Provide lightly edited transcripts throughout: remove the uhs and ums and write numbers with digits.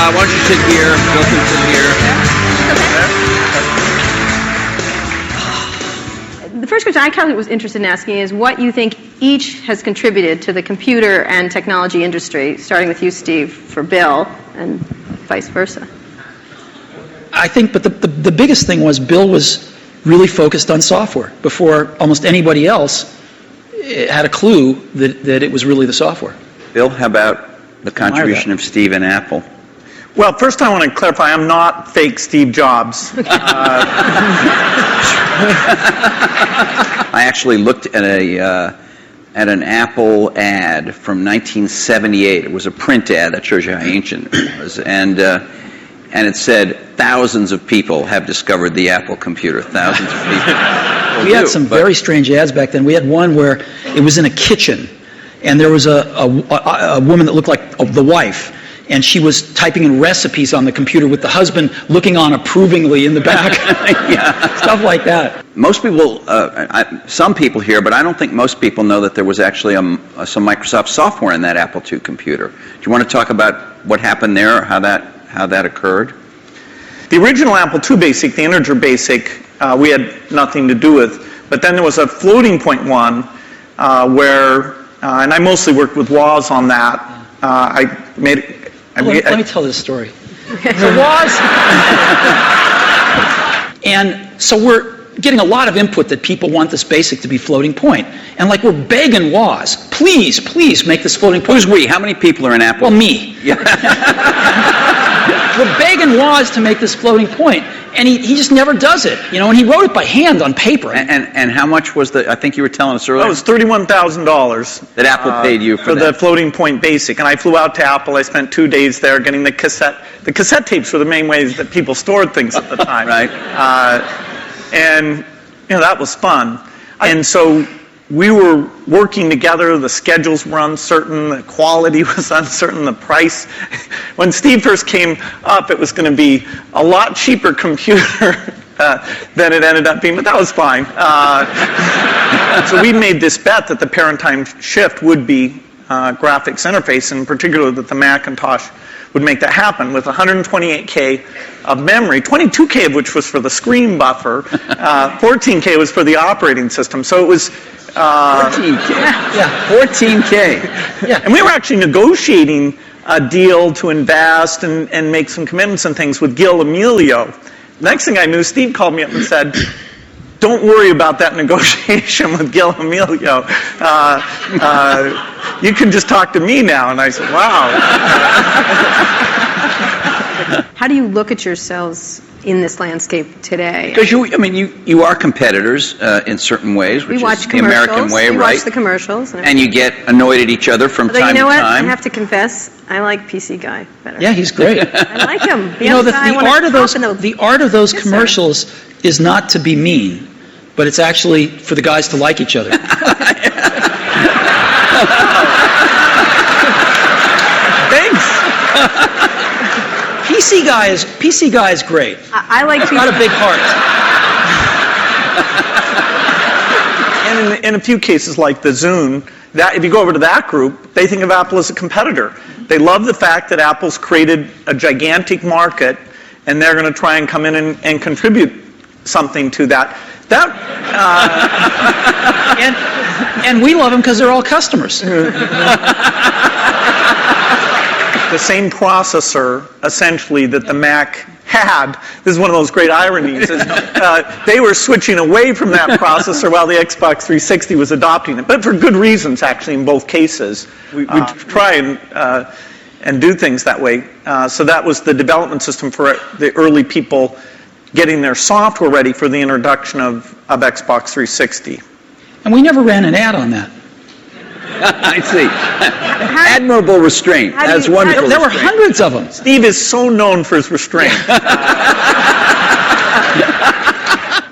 Why don't you sit here? Bill can sit here. The first question I kind of was interested in asking is what you think each has contributed to the computer and technology industry, starting with you, Steve, for Bill, and vice versa. I think, but the biggest thing was Bill was really focused on software before almost anybody else had a clue that it was really the software. Bill, how about the contribution of Steve and Apple? Well, first I want to clarify, I'm not fake Steve Jobs. I actually looked at an Apple ad from 1978. It was a print ad that shows you how ancient it was, and it said thousands of people have discovered the Apple computer. Thousands of people. We had some very strange ads back then. We had one where it was in a kitchen, and there was a woman that looked like the wife. And she was typing in recipes on the computer with the husband looking on approvingly in the back. Yeah, stuff like that. Most people, some people here, but I don't think most people know that there was actually some Microsoft software in that Apple II computer. Do you want to talk about what happened there, or how that occurred? The original Apple II Basic, the integer basic, we had nothing to do with. But then there was a floating point one where, and I mostly worked with WAS on that. Let me tell this story. There was, and so we're getting a lot of input that people want this basic to be floating point. And like we're begging WAS, please make this floating point. Who's we? How many people are in Apple? Well, me. Yeah. We're begging WAS to make this floating point, and he just never does it. And he wrote it by hand on paper. And how much was I think you were telling us earlier? That was $31,000. That Apple paid you for the floating point basic. And I flew out to Apple. I spent 2 days there getting the cassette. The cassette tapes were the main ways that people stored things at the time. Right. And that was fun. And so we were working together. The schedules were uncertain. The quality was uncertain. The price. When Steve first came up, it was going to be a lot cheaper computer than it ended up being, but that was fine. So we made this bet that the paradigm shift would be graphics interface, and in particular that the Macintosh would make that happen with 128K of memory, 22K of which was for the screen buffer, 14K was for the operating system. So it was 14K. Yeah. 14K. Yeah. And we were actually negotiating a deal to invest and make some commitments and things with Gil Amelio. Next thing I knew, Steve called me up and said, "Don't worry about that negotiation with Gil Amelio. You can just talk to me now." And I said, "Wow." How do you look at yourselves in this landscape today? Because you are competitors in certain ways, which We watch is the American way, we right? watch the commercials. And you get annoyed at each other from Although time you know to what? time. I have to confess, I like PC Guy better. Yeah, he's great. I like him. The art of those commercials is not to be mean, but it's actually for the guys to like each other. Thanks. PC Guy is great. I like He's got a big heart. And in a few cases like the Zune, that if you go over to that group, they think of Apple as a competitor. They love the fact that Apple's created a gigantic market, and they're going to try and come in and contribute something to that. And we love them because they're all customers. The same processor, essentially, that the Mac had. This is one of those great ironies. They were switching away from that processor while the Xbox 360 was adopting it, but for good reasons, actually, in both cases. We try and do things that way. So that was the development system for the early people getting their software ready for the introduction of Xbox 360. And we never ran an ad on that. I see. Admirable restraint. That's wonderful. There were hundreds of them. Steve is so known for his restraint.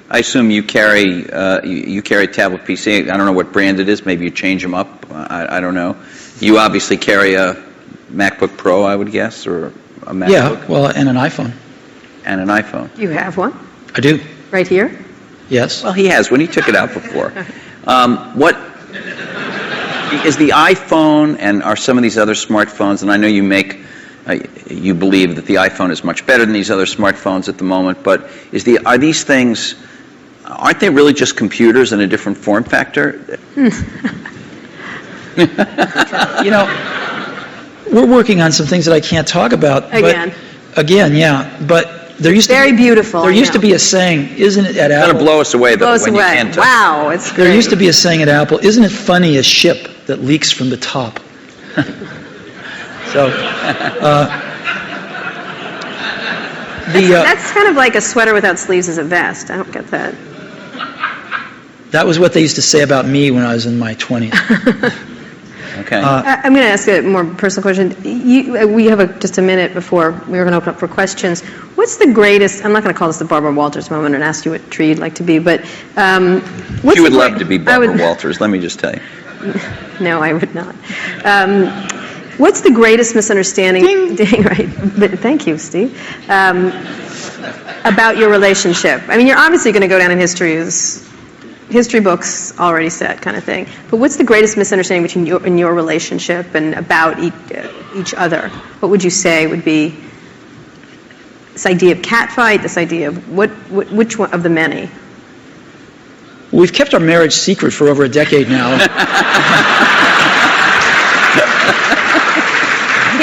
I assume you carry a tablet PC. I don't know what brand it is. Maybe you change them up. I don't know. You obviously carry a MacBook Pro, I would guess, or a MacBook. Yeah, well, and an iPhone. And an iPhone. You have one? I do. Right here? Yes. Well, he has one. He took it out before. What is the iPhone and are some of these other smartphones? And I know you make you believe that the iPhone is much better than these other smartphones at the moment, but are these things, aren't they really just computers in a different form factor? You know, we're working on some things that I can't talk about. Again. Again, yeah. But there used to Very beautiful, There I used to know. be a saying, isn't it, at It's going Apple? to blow us away, though, Blows when away. you can't touch Wow, it's great. There used to be a saying at Apple, isn't it funny a ship that leaks from the top? So, That's kind of like a sweater without sleeves is a vest. I don't get that. that was what they used to say about me when I was in my 20s. Okay. I'm going to ask a more personal question. We have just a minute before we were going to open up for questions. What's the greatest, I'm not going to call this the Barbara Walters moment and ask you what tree you'd like to be, but what's You would the love to be I Barbara would- Walters, let me just tell you. No, I would not. What's the greatest misunderstanding? Ding, right. But thank you, Steve. About your relationship. I mean, you're obviously going to go down in history as history books already said kind of thing. But what's the greatest misunderstanding between your relationship and about each other? What would you say would be this idea of catfight? This idea of which one of the many? We've kept our marriage secret for over a decade now.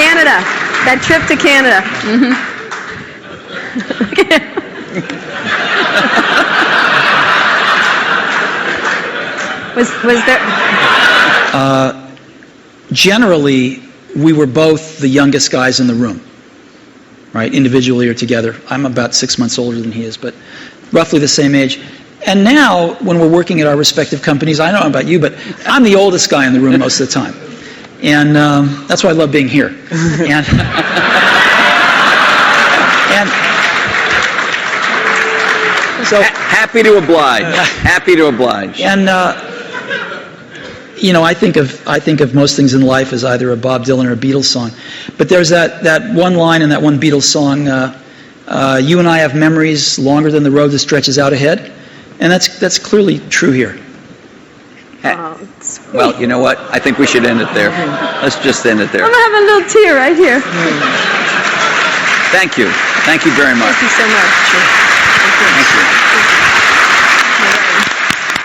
Canada. That trip to Canada. Was there? Generally, we were both the youngest guys in the room, right, individually or together. I'm about 6 months older than he is, but roughly the same age. And now, when we're working at our respective companies, I don't know about you, but I'm the oldest guy in the room most of the time. And that's why I love being here. And so, Happy to oblige. Happy to oblige. and you know, I think of most things in life as either a Bob Dylan or a Beatles song. But there's that one line in that one Beatles song, you and I have memories longer than the road that stretches out ahead. And that's clearly true here. Oh, it's Well, you know what? I think we should end it there. Let's just end it there. I'm having a little tear right here. Thank you. Thank you very much. Thank you so much. Thank you.